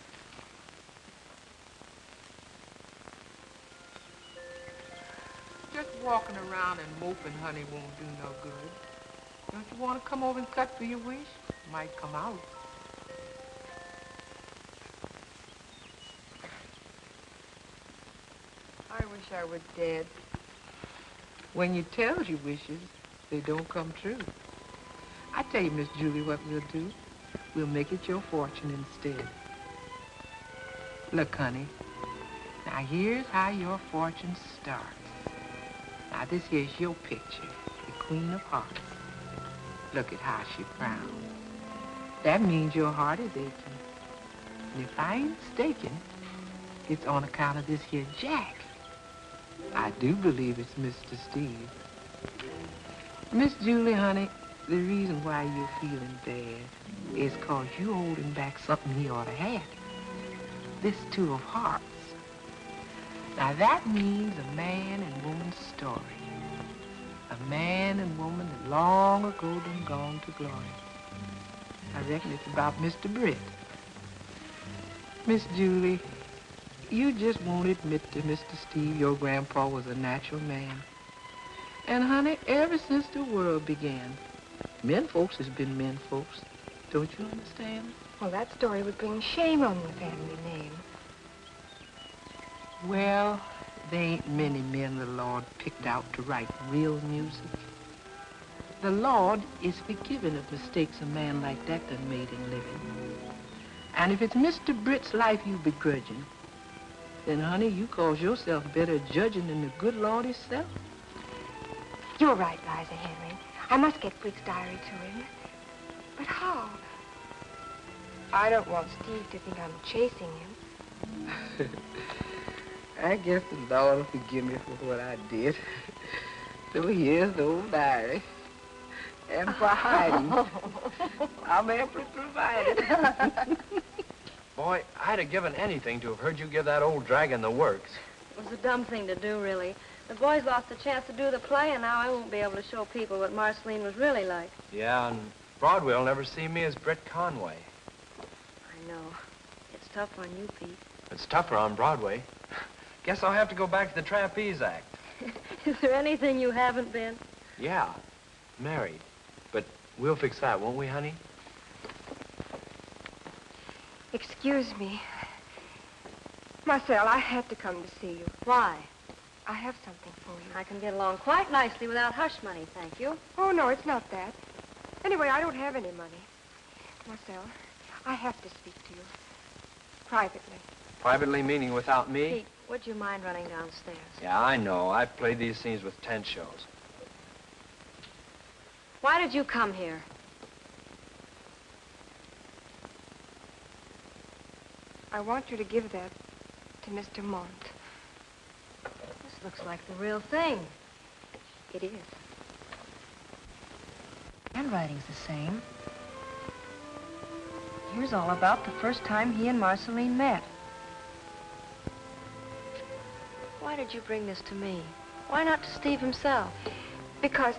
Just walking around and moping, honey, won't do no good. Don't you want to come over and cut for your wish? Might come out. I wish I were dead. When you tell your wishes, they don't come true. I tell you, Miss Julie, what we'll do. We'll make it your fortune instead. Look, honey, now here's how your fortune starts. Now this here's your picture, the Queen of Hearts. Look at how she frowns. That means your heart is aching. And if I ain't mistaken, it's on account of this here Jack. I do believe it's Mr. Steve. Miss Julie, honey, the reason why you're feeling bad is 'cause you holding back something he ought to have. This Two of Hearts. Now that means a man and woman's story. A man and woman that long ago done gone to glory. I reckon it's about Mr. Britt. Miss Julie, you just won't admit to Mr. Steve your grandpa was a natural man. And honey, ever since the world began, men folks has been men folks. Don't you understand? Well, that story would bring shame on the family name. Well, there ain't many men the Lord picked out to write real music. The Lord is forgiving of mistakes a man like that done made in living. And if it's Mr. Britt's life you begrudging, then, honey, you cause yourself better judging than the good Lord himself. You're right, Liza Henry. I must get Britt's diary to him. But how? I don't want Steve to think I'm chasing him. I guess the Lord will forgive me for what I did. So here's the old diary. And for hiding, I'm amply provided. Boy, I'd have given anything to have heard you give that old dragon the works. It was a dumb thing to do, really. The boys lost the chance to do the play, and now I won't be able to show people what Marceline was really like. Yeah, and Broadway will never see me as Britt Conway. I know. It's tough on you, Pete. It's tougher on Broadway. Guess I'll have to go back to the trapeze act. Is there anything you haven't been? Yeah, married. But we'll fix that, won't we, honey? Excuse me. Marcel, I had to come to see you. Why? I have something for you. I can get along quite nicely without hush money, thank you. Oh, no, it's not that. Anyway, I don't have any money. Marcel, I have to speak to you. Privately. Privately meaning without me? Pete, would you mind running downstairs? Yeah, I know. I've played these scenes with 10 shows. Why did you come here? I want you to give that to Mr. Mont. This looks like the real thing. It is. Handwriting's the same. Here's all about the first time he and Marceline met. Why did you bring this to me? Why not to Steve himself? Because,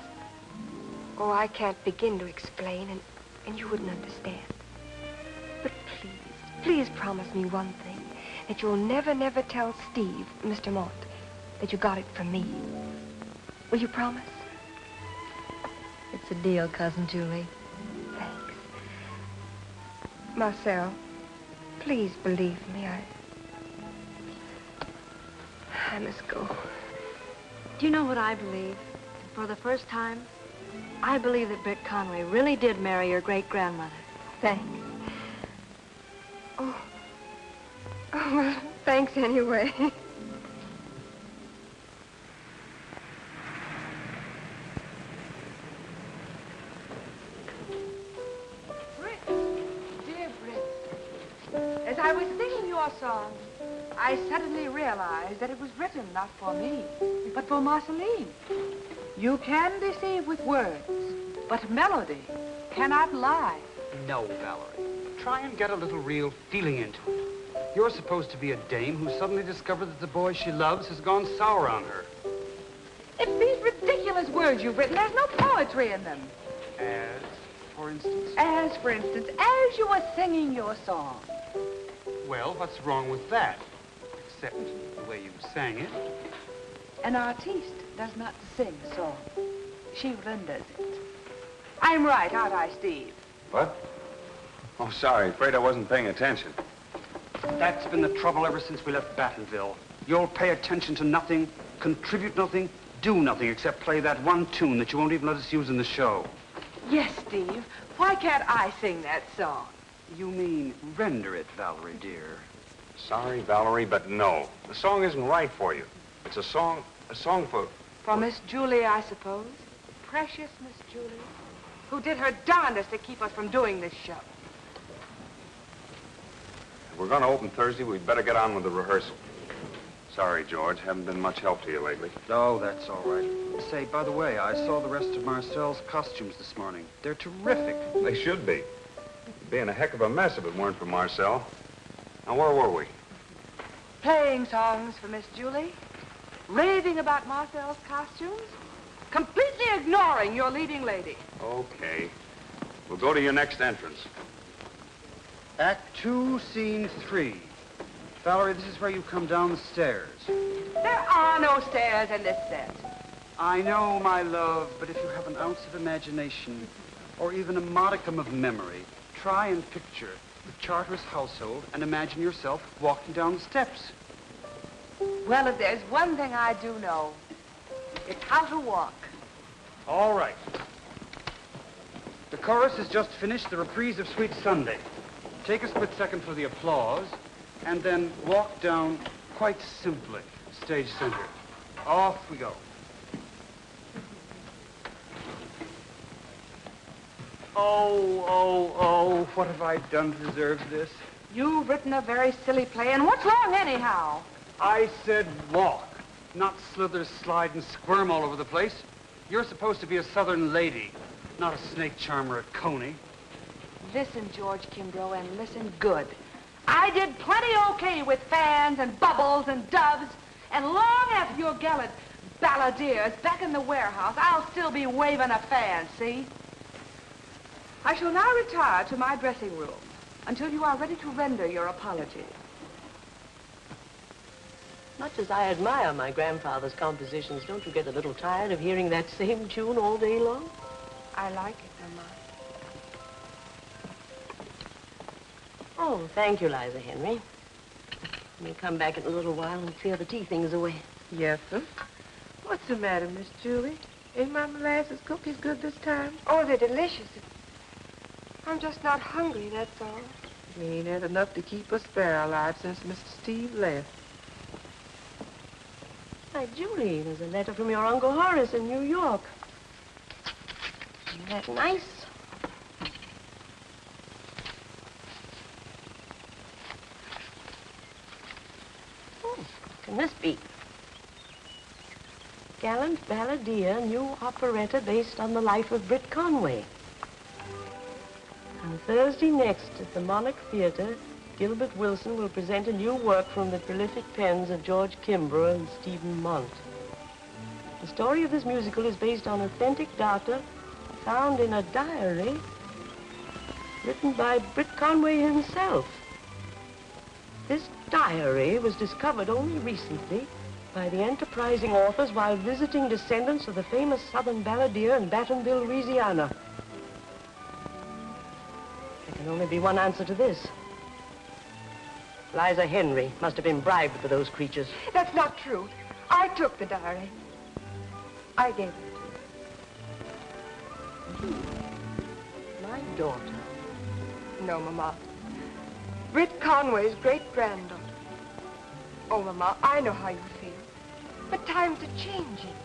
oh, I can't begin to explain, and you wouldn't understand. But please promise me one thing, that you'll never, never tell Steve, Mr. Mont, that you got it from me. Will you promise? It's a deal, Cousin Julie. Thanks. Marcel, please believe me. I must go. Do you know what I believe? For the first time, I believe that Britt Conway really did marry your great-grandmother. Thanks. Oh, well, thanks anyway. Britt, dear Britt, as I was singing your song, I suddenly realized that it was written not for me, but for Marceline. You can deceive with words, but melody cannot lie. No, Valerie. Try and get a little real feeling into it. You're supposed to be a dame who suddenly discovered that the boy she loves has gone sour on her. It's these ridiculous words you've written. There's no poetry in them. As, for instance? As, for instance, as you were singing your song. Well, what's wrong with that? Except the way you sang it. An artiste does not sing a song. She renders it. I'm right, aren't I, Steve? What? Oh, sorry. Afraid I wasn't paying attention. That's been the trouble ever since we left Battenville. You'll pay attention to nothing, contribute nothing, do nothing except play that one tune that you won't even let us use in the show. Yes, Steve. Why can't I sing that song? You mean render it, Valerie, dear. Sorry, Valerie, but no. The song isn't right for you. It's a song for... For Miss Julie, I suppose. Precious Miss Julie, who did her darndest to keep us from doing this show. If we're going to open Thursday, we'd better get on with the rehearsal. Sorry, George. Haven't been much help to you lately. Oh, that's all right. Say, by the way, I saw the rest of Marcel's costumes this morning. They're terrific. They should be. It'd be in a heck of a mess if it weren't for Marcel. Now, where were we? Playing songs for Miss Julie, raving about Marcel's costumes, completely ignoring your leading lady. Okay. We'll go to your next entrance. Act 2, Scene 3. Valerie, this is where you come down the stairs. There are no stairs in this set. I know, my love, but if you have an ounce of imagination, or even a modicum of memory, try and picture the Charteris household and imagine yourself walking down the steps. Well, if there's one thing I do know, it's how to walk. All right. The chorus has just finished the reprise of Sweet Sunday. Take a split second for the applause, and then walk down quite simply, stage center. Off we go. Oh, what have I done to deserve this? You've written a very silly play, and what's wrong anyhow? I said walk, not slither, slide, and squirm all over the place. You're supposed to be a Southern lady, not a snake charmer at Coney. Listen, George Kimbrough, and listen good. I did plenty okay with fans and bubbles and doves, and long after your gallant balladeers back in the warehouse, I'll still be waving a fan, see? I shall now retire to my dressing room until you are ready to render your apology. Much as I admire my grandfather's compositions, don't you get a little tired of hearing that same tune all day long? I like it, Mama. Oh, thank you, Liza Henry. We'll come back in a little while and clear the tea things away. Yes, sir. What's the matter, Miss Julie? Ain't my molasses cookies good this time? Oh, they're delicious. I'm just not hungry, that's all. We ain't had enough to keep us there alive since Mr. Steve left. Why, Julie, there's a letter from your Uncle Horace in New York. Isn't that nice? Oh, what can this be? Gallant Balladeer, new operetta based on the life of Britt Conway. On Thursday next at the Monarch Theater, Gilbert Wilson will present a new work from the prolific pens of George Kimbrough and Stephen Mont. The story of this musical is based on authentic data found in a diary written by Britt Conway himself. This diary was discovered only recently by the enterprising authors while visiting descendants of the famous Southern balladeer in Battenville, Louisiana. There can only be one answer to this. Liza Henry must have been bribed for those creatures. That's not true. I took the diary. I gave it to you. My daughter. No, Mama. Britt Conway's great-granddaughter. Oh, Mama, I know how you feel. But times are changing.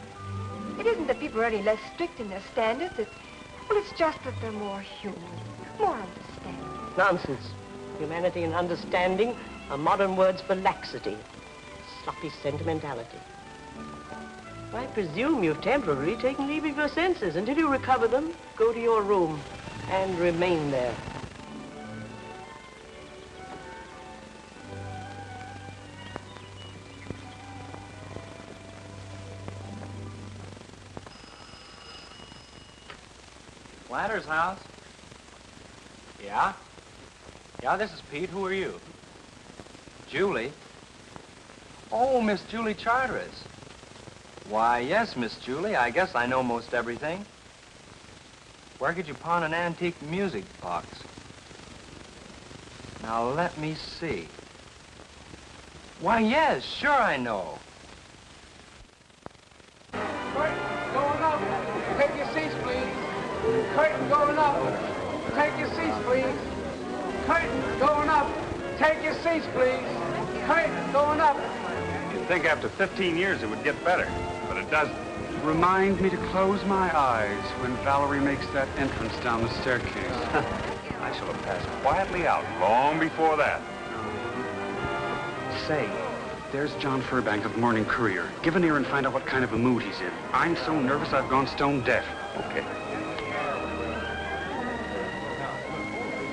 It isn't that people are any less strict in their standards. It's just that they're more human, more understanding. Nonsense. Humanity and understanding are modern words for laxity, sloppy sentimentality. I presume you've temporarily taken leave of your senses. Until you recover them, go to your room and remain there. Ladder's house? Yeah? Yeah, this is Pete. Who are you? Julie? Oh, Miss Julie Charteris. Why, yes, Miss Julie. I guess I know most everything. Where could you pawn an antique music box? Now, let me see. Why, yes, sure I know. Curtain going up. Take your seats, please. Curtain going up. Take your seats, please. Curtain going up. Take your seats, please. Curtain going up. You'd think after 15 years it would get better, but it doesn't. Remind me to close my eyes when Valerie makes that entrance down the staircase. I shall have passed quietly out long before that. Say, there's John Furbank of the Morning Courier. Give an ear and find out what kind of a mood he's in. I'm so nervous I've gone stone deaf. Okay.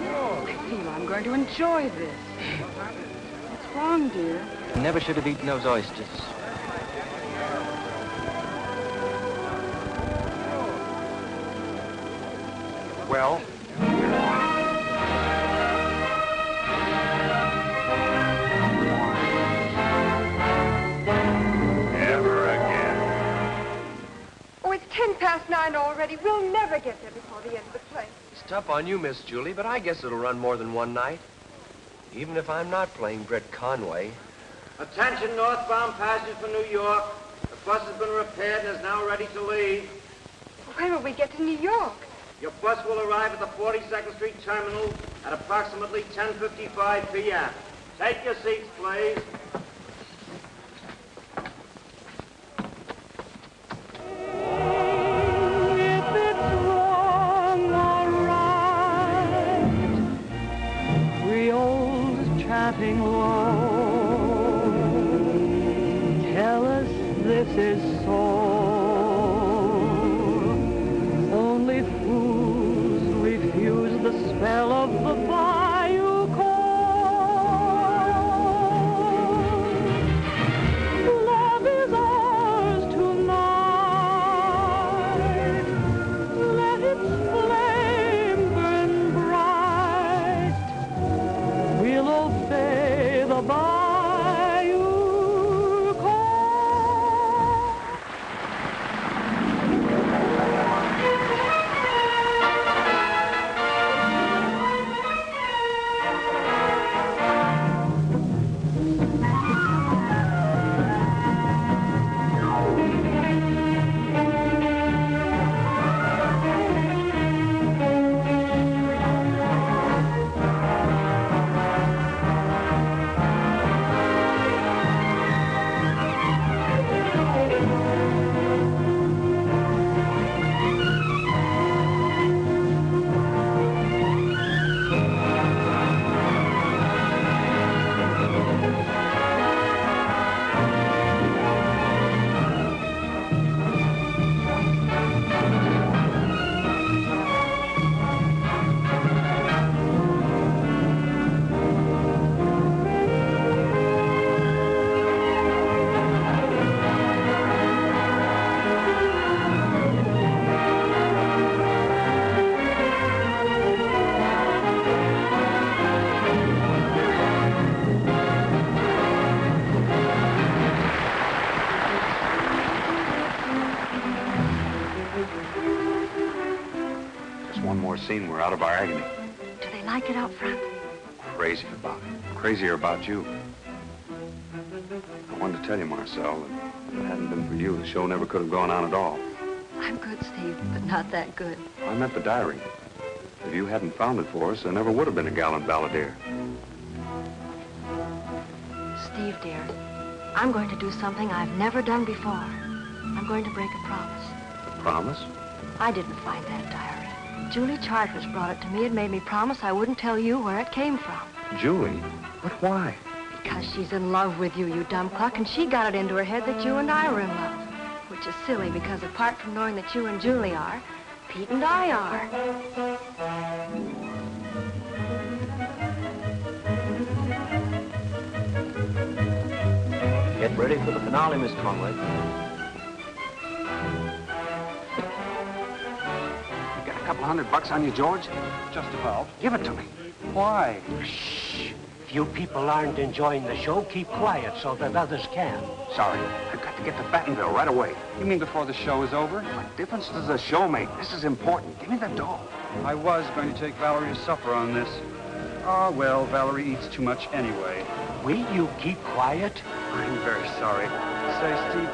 I feel I'm going to enjoy this. What's wrong, dear? Never should have eaten those oysters. Well? Never again. Oh, it's 9:10 already. We'll never get there before the end of the play. It's tough on you, Miss Julie, but I guess it'll run more than one night. Even if I'm not playing Britt Conway. Attention, northbound passengers for New York. The bus has been repaired and is now ready to leave. When will we get to New York? Your bus will arrive at the 42nd Street Terminal at approximately 10:55 p.m. Take your seats, please. Chatting low, tell us this is so. Only fools refuse the spell of the bayou cold. Love is ours tonight. Let its flame burn bright. We'll obey the bayou call. more scene, we're out of our agony. Do they like it out front? Crazy about it. Crazier about you. I wanted to tell you, Marcel, that if it hadn't been for you, the show never could have gone on at all. I'm good, Steve, but not that good. I meant the diary. If you hadn't found it for us, there never would have been a gallant balladeer. Steve, dear, I'm going to do something I've never done before. I'm going to break a promise. A promise? I didn't find that diary. Julie Charters brought it to me and made me promise I wouldn't tell you where it came from. Julie? But why? Because she's in love with you, you dumb cluck, and she got it into her head that you and I were in love. Which is silly, because apart from knowing that you and Julie are, Pete and I are. Get ready for the finale, Miss Conway. You got a couple $100 on you, George? Just about. Give it to me. Why? Shh. If you people aren't enjoying the show, keep quiet so that others can. Sorry. I've got to get to Battenville right away. You mean before the show is over? What difference does the show make? This is important. Give me the dough. I was going to take Valerie to supper on this. Ah, well, Valerie eats too much anyway. Will you keep quiet? I'm very sorry. Say, Steve...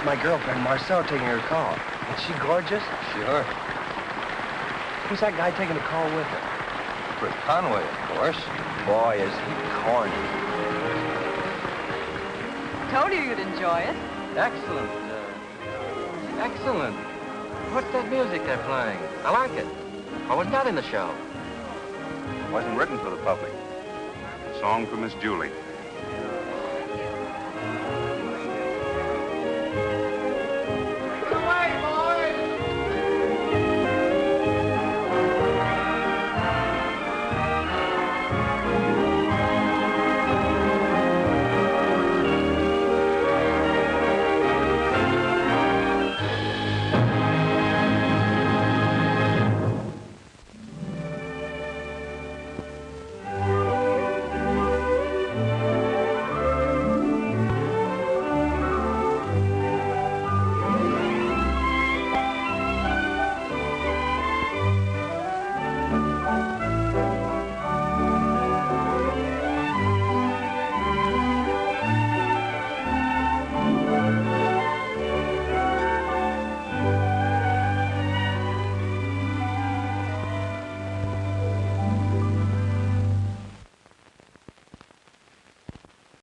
My girlfriend, Marcel, taking her call. Is she gorgeous? Sure. Who's that guy taking the call with her? Britt Conway, of course. Boy, is he corny. Told you you'd enjoy it. Excellent. Excellent. What's that music they're playing? I like it. I was not in the show. It wasn't written for the public. A song for Miss Julie.